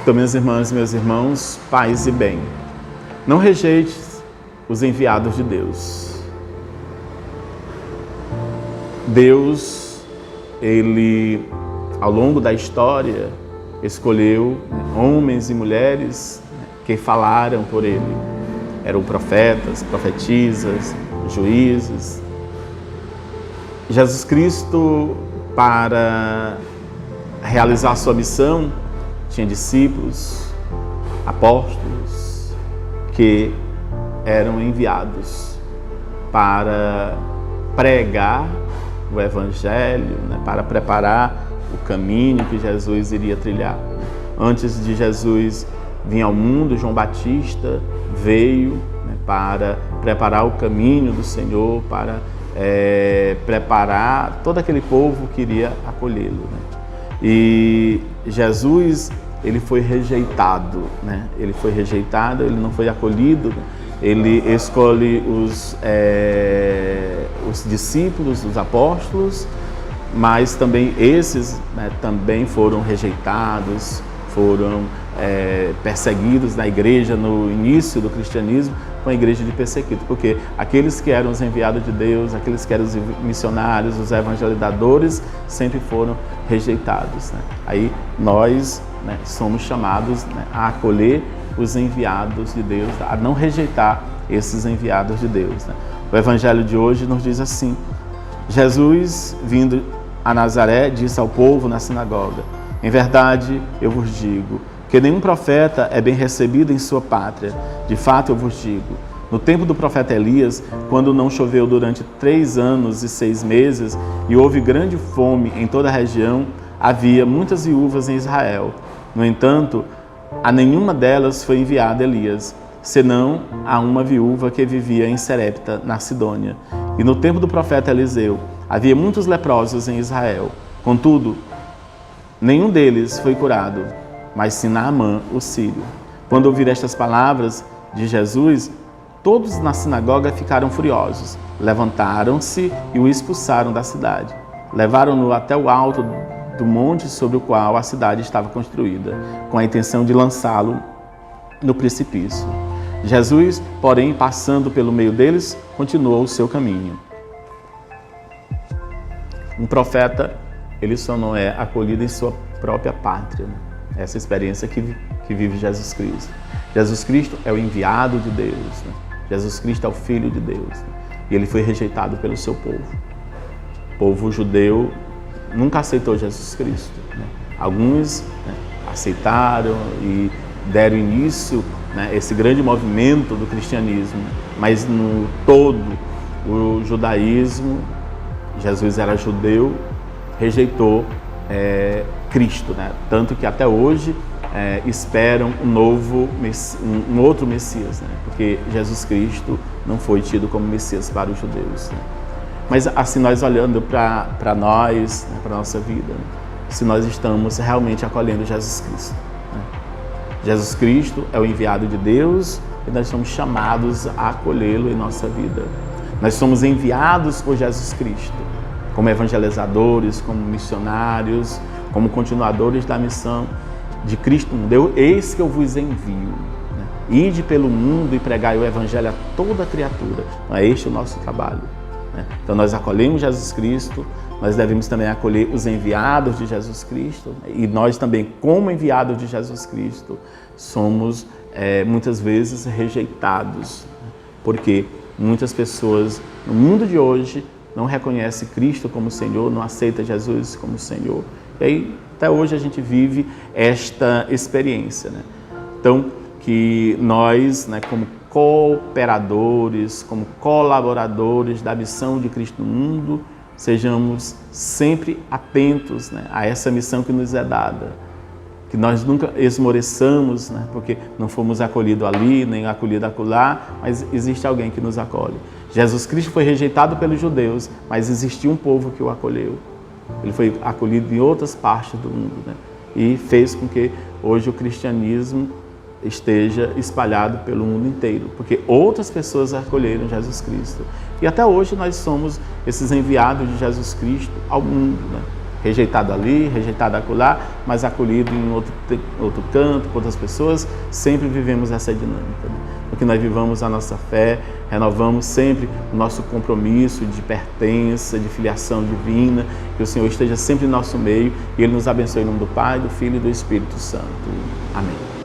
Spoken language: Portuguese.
Então, minhas irmãs e meus irmãos, paz e bem, não rejeite os enviados de Deus. Deus, Ele, ao longo da história, escolheu homens e mulheres que falaram por Ele. Eram profetas, profetisas, juízes. Jesus Cristo, para realizar sua missão, tinha discípulos, apóstolos, que eram enviados para pregar o Evangelho, para preparar o caminho que Jesus iria trilhar. Antes de Jesus vir ao mundo, João Batista veio para preparar o caminho do Senhor, para preparar todo aquele povo que iria acolhê-lo. E Jesus, ele foi rejeitado, ele foi rejeitado, ele não foi acolhido. Ele escolhe os discípulos, os apóstolos, mas também esses também foram rejeitados, foram perseguidos na igreja no início do cristianismo, com a igreja de perseguido, porque aqueles que eram os enviados de Deus, aqueles que eram os missionários, os evangelizadores, sempre foram rejeitados. Aí nós somos chamados a acolher os enviados de Deus, a não rejeitar esses enviados de Deus. O evangelho de hoje nos diz assim: Jesus, vindo a Nazaré, disse ao povo na sinagoga: em verdade, eu vos digo, que nenhum profeta é bem recebido em sua pátria. De fato, eu vos digo, no tempo do profeta Elias, quando não choveu durante 3 anos e 6 meses, e houve grande fome em toda a região, havia muitas viúvas em Israel. No entanto, a nenhuma delas foi enviado Elias, senão a uma viúva que vivia em Serepta, na Sidônia. E no tempo do profeta Eliseu, havia muitos leprosos em Israel. Contudo, nenhum deles foi curado, mas sim Naamã, o sírio. Quando ouviram estas palavras de Jesus, todos na sinagoga ficaram furiosos. Levantaram-se e o expulsaram da cidade. Levaram-no até o alto do monte sobre o qual a cidade estava construída, com a intenção de lançá-lo no precipício. Jesus, porém, passando pelo meio deles, continuou o seu caminho. Um profeta, ele só não é acolhido em sua própria pátria. Essa experiência que vive Jesus Cristo. Jesus Cristo é o enviado de Deus. Jesus Cristo é o Filho de Deus. E ele foi rejeitado pelo seu povo. O povo judeu nunca aceitou Jesus Cristo. Alguns aceitaram e deram início esse grande movimento do cristianismo, mas no todo o judaísmo, Jesus era judeu, rejeitou Cristo, tanto que até hoje esperam um outro Messias, porque Jesus Cristo não foi tido como Messias para os judeus. Mas assim, nós olhando para nós, para a nossa vida, se nós estamos realmente acolhendo Jesus Cristo. Jesus Cristo é o enviado de Deus e nós somos chamados a acolhê-lo em nossa vida. Nós somos enviados por Jesus Cristo, como evangelizadores, como missionários, como continuadores da missão de Cristo. Eis que eu vos envio. Ide pelo mundo e pregai o evangelho a toda criatura. É este o nosso trabalho. Então nós acolhemos Jesus Cristo, nós devemos também acolher os enviados de Jesus Cristo, e nós também, como enviados de Jesus Cristo, somos muitas vezes rejeitados, porque muitas pessoas no mundo de hoje não reconhecem Cristo como Senhor, não aceitam Jesus como Senhor. E aí, até hoje a gente vive esta experiência. Então, que nós, como cooperadores, como colaboradores da missão de Cristo no mundo, sejamos sempre atentos a essa missão que nos é dada. Que nós nunca esmoreçamos, porque não fomos acolhidos ali, nem acolhidos acolá, mas existe alguém que nos acolhe. Jesus Cristo foi rejeitado pelos judeus, mas existiu um povo que o acolheu. Ele foi acolhido em outras partes do mundo, e fez com que hoje o cristianismo esteja espalhado pelo mundo inteiro, porque outras pessoas acolheram Jesus Cristo. E até hoje nós somos esses enviados de Jesus Cristo ao mundo. rejeitado ali, rejeitado acolá, mas acolhido em outro canto, por outras pessoas. Sempre vivemos essa dinâmica, né? Porque nós vivamos a nossa fé, renovamos sempre o nosso compromisso de pertença, de filiação divina, que o Senhor esteja sempre em nosso meio e Ele nos abençoe em nome do Pai, do Filho e do Espírito Santo. Amém.